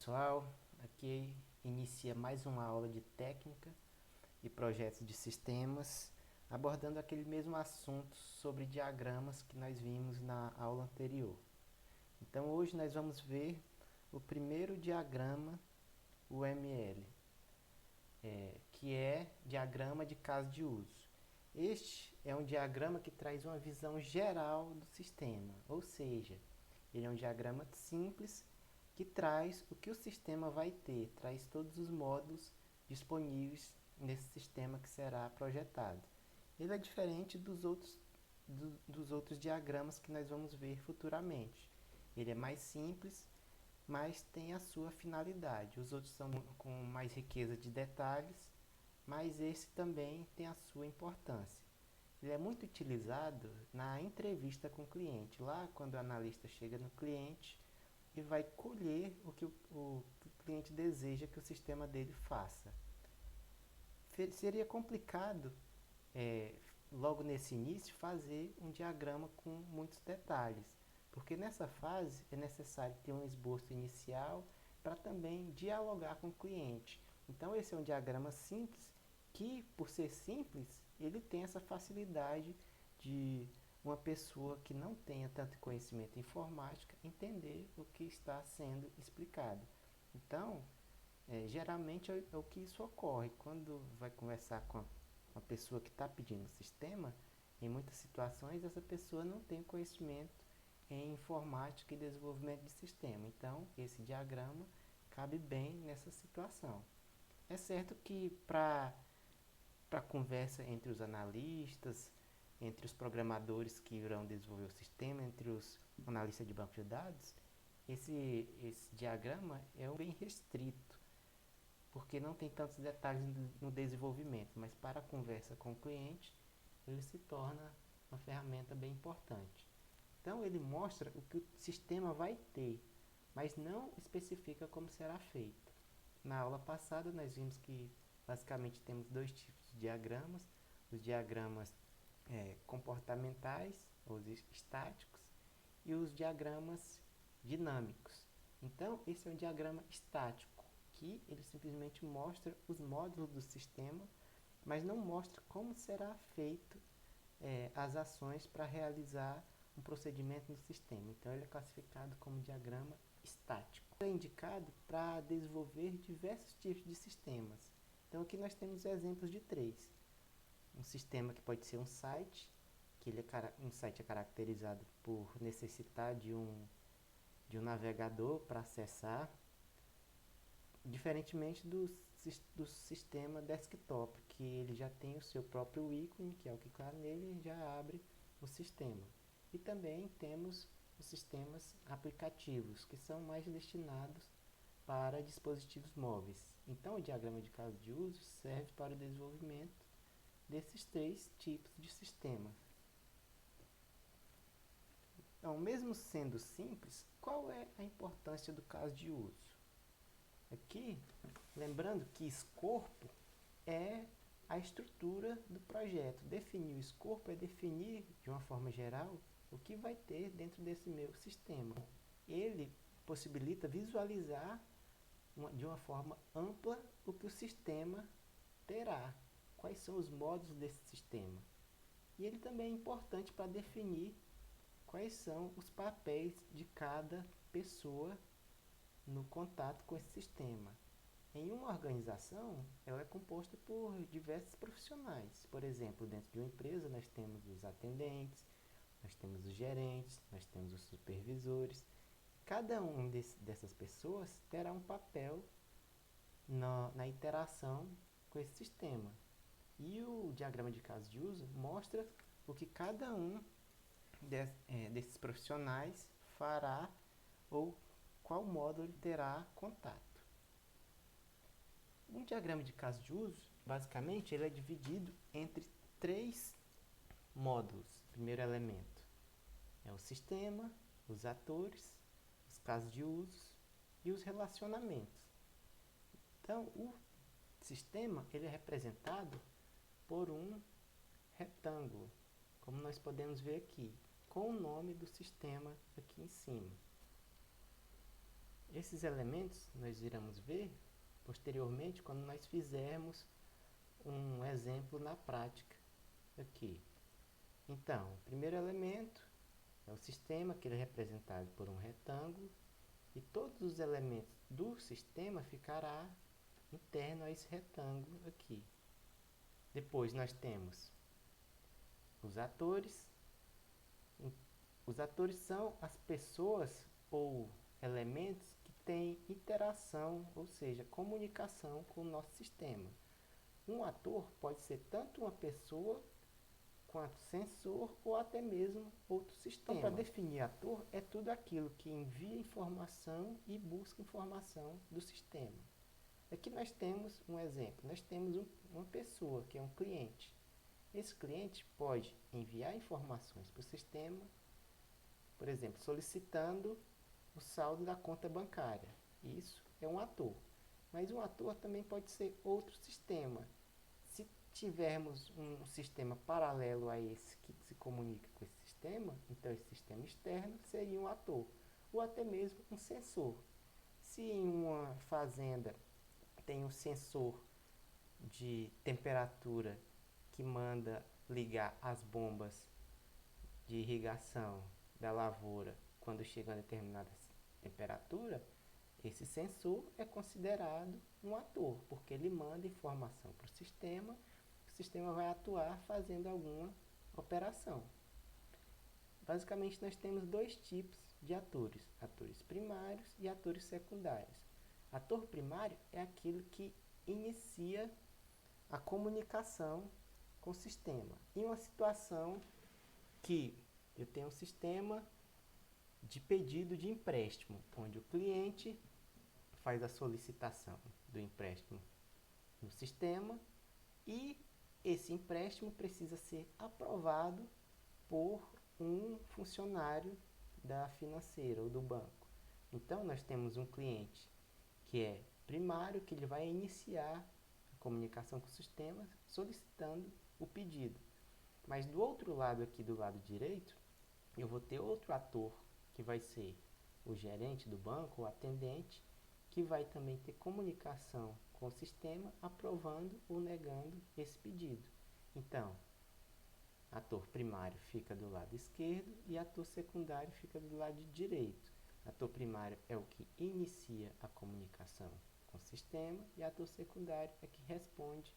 pessoal, aqui inicia mais uma aula de técnica e projetos de sistemas, abordando aquele mesmo assunto sobre diagramas que nós vimos na aula anterior. Então hoje nós vamos ver o primeiro diagrama UML, que é diagrama de caso de uso. Este é um diagrama que traz uma visão geral do sistema, ou seja, ele é um diagrama simples que traz o que o sistema vai ter, traz todos os módulos disponíveis nesse sistema que será projetado. Ele é diferente dos outros diagramas que nós vamos ver futuramente. Ele é mais simples, mas tem a sua finalidade. Os outros são com mais riqueza de detalhes, mas esse também tem a sua importância. Ele é muito utilizado na entrevista com o cliente, lá quando o analista chega no cliente e vai colher o que o cliente deseja que o sistema dele faça. Seria complicado, logo nesse início, fazer um diagrama com muitos detalhes, porque nessa fase é necessário ter um esboço inicial para também dialogar com o cliente. Então esse é um diagrama simples que, por ser simples, ele tem essa facilidade de uma pessoa que não tenha tanto conhecimento em informática entender o que está sendo explicado. Então, geralmente é o que isso ocorre. Quando vai conversar com uma pessoa que está pedindo o sistema, em muitas situações essa pessoa não tem conhecimento em informática e desenvolvimento de sistema. Então, esse diagrama cabe bem nessa situação. É certo que para a conversa entre os analistas, entre os programadores que irão desenvolver o sistema, entre os analistas de banco de dados, esse diagrama é bem restrito, porque não tem tantos detalhes no desenvolvimento, mas para a conversa com o cliente, ele se torna uma ferramenta bem importante. Então ele mostra o que o sistema vai ter, mas não especifica como será feito. Na aula passada nós vimos que basicamente temos dois tipos de diagramas, os diagramas comportamentais, ou estáticos, e os diagramas dinâmicos. Então esse é um diagrama estático, que ele simplesmente mostra os módulos do sistema, mas não mostra como será feito as ações para realizar um procedimento no sistema. Então ele é classificado como diagrama estático. É indicado para desenvolver diversos tipos de sistemas. Então aqui nós temos exemplos de três. Um sistema que pode ser um site, que um site é caracterizado por necessitar de um navegador para acessar, diferentemente do sistema desktop, que ele já tem o seu próprio ícone, que é o que clicar nele e já abre o sistema. E também temos os sistemas aplicativos, que são mais destinados para dispositivos móveis. Então o diagrama de caso de uso serve para o desenvolvimento desses três tipos de sistema. Então, mesmo sendo simples, qual é a importância do caso de uso? Aqui, lembrando que escopo é a estrutura do projeto. Definir o escopo é definir, de uma forma geral, o que vai ter dentro desse meu sistema. Ele possibilita visualizar de uma forma ampla o que o sistema terá, quais são os módulos desse sistema. E ele também é importante para definir quais são os papéis de cada pessoa no contato com esse sistema. Em uma organização, ela é composta por diversos profissionais. Por exemplo, dentro de uma empresa, nós temos os atendentes, nós temos os gerentes, nós temos os supervisores. Cada um dessas pessoas terá um papel na interação com esse sistema. E o diagrama de caso de uso mostra o que cada um desses profissionais fará ou qual módulo ele terá contato. Um diagrama de caso de uso, basicamente, ele é dividido entre três módulos. Primeiro elemento é o sistema, os atores, os casos de uso e os relacionamentos. Então, o sistema ele é representado por um retângulo, como nós podemos ver aqui, com o nome do sistema aqui em cima. Esses elementos nós iremos ver posteriormente quando nós fizermos um exemplo na prática aqui. Então, o primeiro elemento é o sistema, que ele é representado por um retângulo, e todos os elementos do sistema ficará interno a esse retângulo aqui. Depois nós temos os atores. Os atores são as pessoas ou elementos que têm interação, ou seja, comunicação com o nosso sistema. Um ator pode ser tanto uma pessoa quanto sensor ou até mesmo outro sistema. Então, para definir ator, é tudo aquilo que envia informação e busca informação do sistema. Aqui nós temos um exemplo, nós temos uma pessoa que é um cliente. Esse cliente pode enviar informações para o sistema, por exemplo, solicitando o saldo da conta bancária. Isso é um ator. Mas um ator também pode ser outro sistema. Se tivermos um sistema paralelo a esse que se comunica com esse sistema, então esse sistema externo seria um ator, ou até mesmo um sensor. Se em uma fazenda tem um sensor de temperatura que manda ligar as bombas de irrigação da lavoura quando chega a determinada temperatura, esse sensor é considerado um ator, porque ele manda informação para o sistema vai atuar fazendo alguma operação. Basicamente, nós temos dois tipos de atores, atores primários e atores secundários. Ator primário é aquilo que inicia a comunicação com o sistema. Em uma situação que eu tenho um sistema de pedido de empréstimo, onde o cliente faz a solicitação do empréstimo no sistema e esse empréstimo precisa ser aprovado por um funcionário da financeira ou do banco. Então, nós temos um cliente que é primário, que ele vai iniciar a comunicação com o sistema solicitando o pedido. Mas do outro lado aqui, do lado direito, eu vou ter outro ator, que vai ser o gerente do banco, o atendente, que vai também ter comunicação com o sistema, aprovando ou negando esse pedido. Então, ator primário fica do lado esquerdo e ator secundário fica do lado direito. Ator primário é o que inicia a comunicação com o sistema e ator secundário é que responde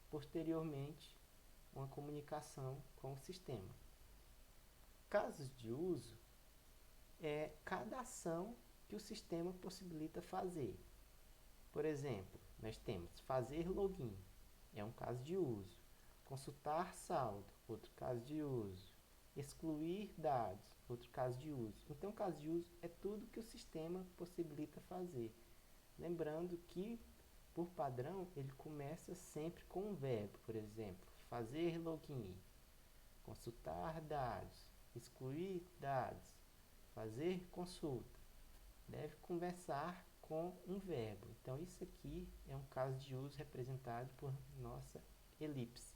posteriormente uma comunicação com o sistema. Casos de uso é cada ação que o sistema possibilita fazer. Por exemplo, nós temos fazer login, é um caso de uso. Consultar saldo, outro caso de uso. Excluir dados, outro caso de uso. Então, caso de uso é tudo que o sistema possibilita fazer. Lembrando que, por padrão, ele começa sempre com um verbo. Por exemplo, fazer login, consultar dados, excluir dados, fazer consulta. Deve conversar com um verbo. Então, isso aqui é um caso de uso representado por nossa elipse.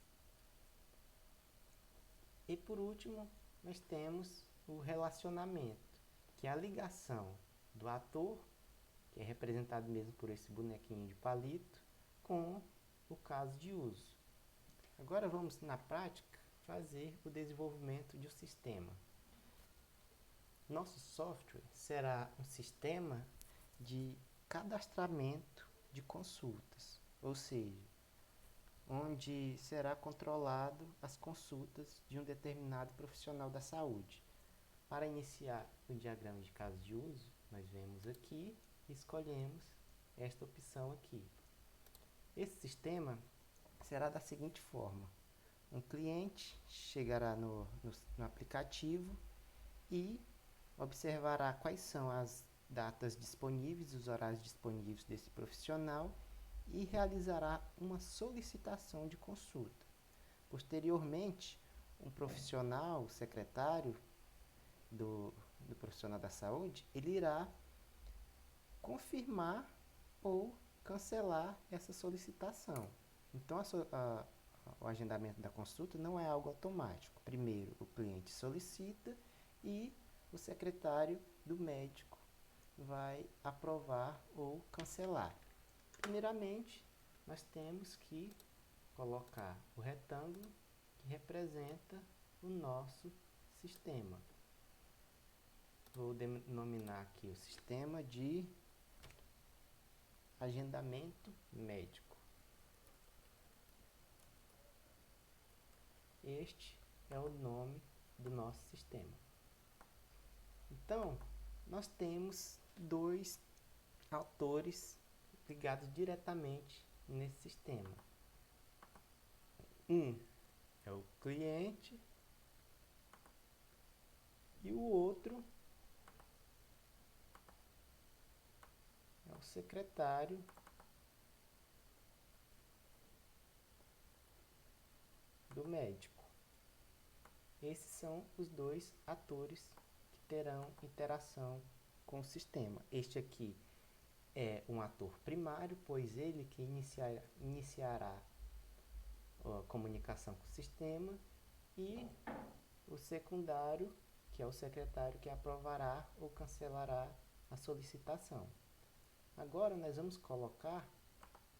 E por último, nós temos o relacionamento, que é a ligação do ator, que é representado mesmo por esse bonequinho de palito, com o caso de uso. Agora vamos, na prática, fazer o desenvolvimento de um sistema. Nosso software será um sistema de cadastramento de consultas, ou seja, onde será controlado as consultas de um determinado profissional da saúde. Para iniciar o diagrama de caso de uso, nós vemos aqui e escolhemos esta opção aqui. Esse sistema será da seguinte forma: um cliente chegará no aplicativo e observará quais são as datas disponíveis, os horários disponíveis desse profissional e realizará uma solicitação de consulta. Posteriormente, um profissional, o secretário do profissional da saúde, ele irá confirmar ou cancelar essa solicitação. Então, o agendamento da consulta não é algo automático. Primeiro, o cliente solicita e o secretário do médico vai aprovar ou cancelar. Primeiramente, nós temos que colocar o retângulo que representa o nosso sistema. Vou denominar aqui o sistema de agendamento médico. Este é o nome do nosso sistema. Então, nós temos dois autores ligados diretamente nesse sistema. Um é o cliente e o outro é o secretário do médico. Esses são os dois atores que terão interação com o sistema. Este aqui é um ator primário, pois ele que iniciará a comunicação com o sistema, e o secundário, que é o secretário que aprovará ou cancelará a solicitação. Agora nós vamos colocar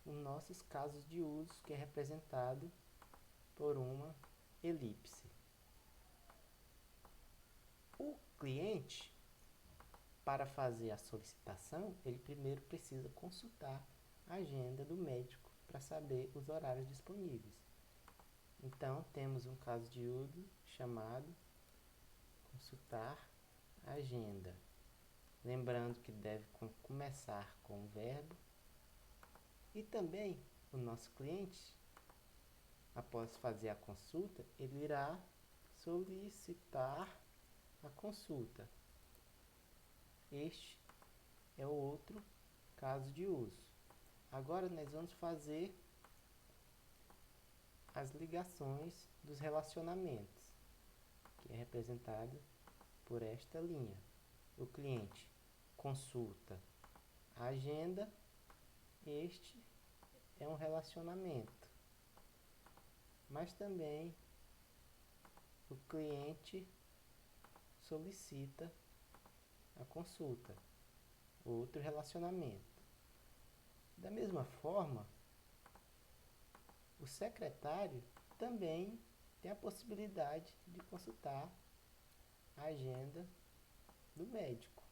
os nossos casos de uso, que é representado por uma elipse. O cliente, para fazer a solicitação, ele primeiro precisa consultar a agenda do médico para saber os horários disponíveis. Então, temos um caso de uso chamado consultar a agenda. Lembrando que deve começar com o verbo. E também o nosso cliente, após fazer a consulta, ele irá solicitar a consulta. Este é o outro caso de uso. Agora nós vamos fazer as ligações dos relacionamentos, que é representado por esta linha. O cliente consulta a agenda, este é um relacionamento. Mas também o cliente solicita a consulta, outro relacionamento. Da mesma forma, o secretário também tem a possibilidade de consultar a agenda do médico.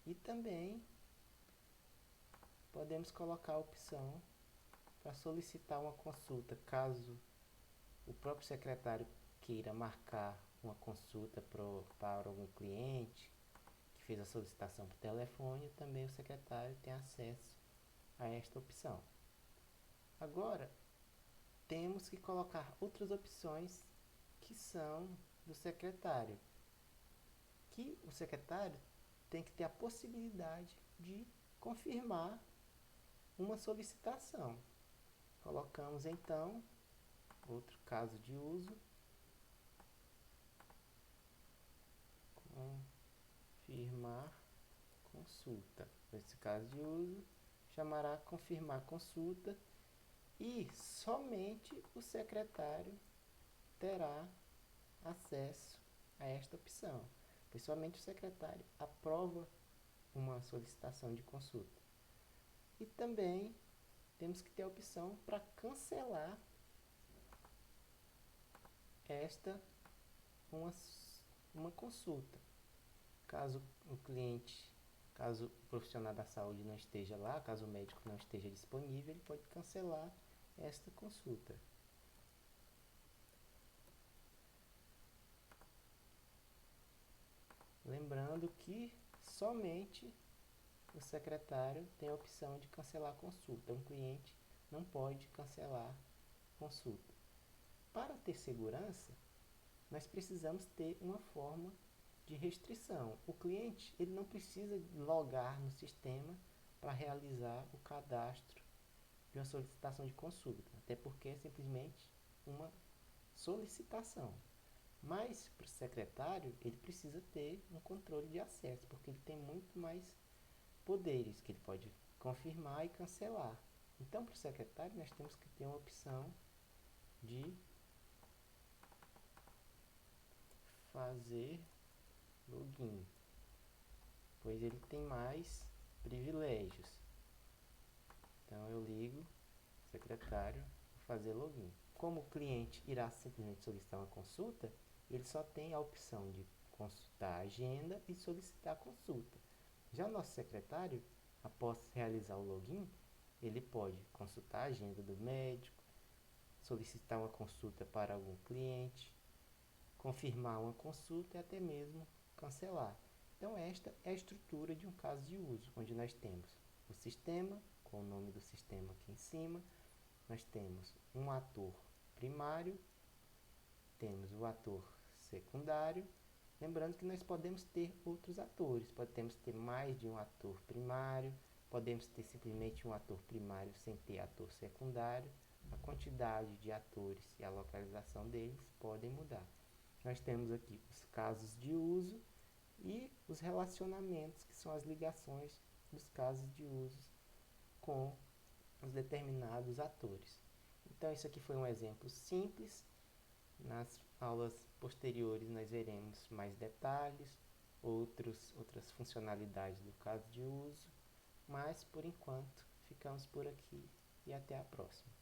E também podemos colocar a opção para solicitar uma consulta, caso o próprio secretário queira marcar uma consulta para algum cliente que fez a solicitação por telefone. Também o secretário tem acesso a esta opção. Agora, temos que colocar outras opções que são do secretário, que o secretário tem que ter a possibilidade de confirmar uma solicitação. Colocamos então outro caso de uso, confirmar consulta. Nesse caso de uso, chamará confirmar consulta, e somente o secretário terá acesso a esta opção, pois somente o secretário aprova uma solicitação de consulta. E também temos que ter a opção para cancelar esta uma consulta. Caso o profissional da saúde não esteja lá, caso o médico não esteja disponível, ele pode cancelar esta consulta. Lembrando que somente o secretário tem a opção de cancelar a consulta. Um cliente não pode cancelar a consulta. Para ter segurança, nós precisamos ter uma forma de restrição. O cliente ele não precisa logar no sistema para realizar o cadastro de uma solicitação de consulta, até porque é simplesmente uma solicitação. Mas para o secretário, ele precisa ter um controle de acesso, porque ele tem muito mais poderes, que ele pode confirmar e cancelar. Então, para o secretário, nós temos que ter uma opção de fazer login. pois ele tem mais privilégios. Então eu ligo, secretário, vou fazer login. Como o cliente irá simplesmente solicitar uma consulta, ele só tem a opção de consultar a agenda e solicitar a consulta. Já o nosso secretário, após realizar o login, ele pode consultar a agenda do médico, solicitar uma consulta para algum cliente, confirmar uma consulta e até mesmo cancelar. Então esta é a estrutura de um caso de uso, onde nós temos o sistema, com o nome do sistema aqui em cima, nós temos um ator primário, temos o ator secundário, lembrando que nós podemos ter outros atores, podemos ter mais de um ator primário, podemos ter simplesmente um ator primário sem ter ator secundário, a quantidade de atores e a localização deles podem mudar. Nós temos aqui os casos de uso e os relacionamentos, que são as ligações dos casos de uso com os determinados atores. Então, isso aqui foi um exemplo simples. Nas aulas posteriores, nós veremos mais detalhes, outras funcionalidades do caso de uso, mas, por enquanto, ficamos por aqui e até a próxima.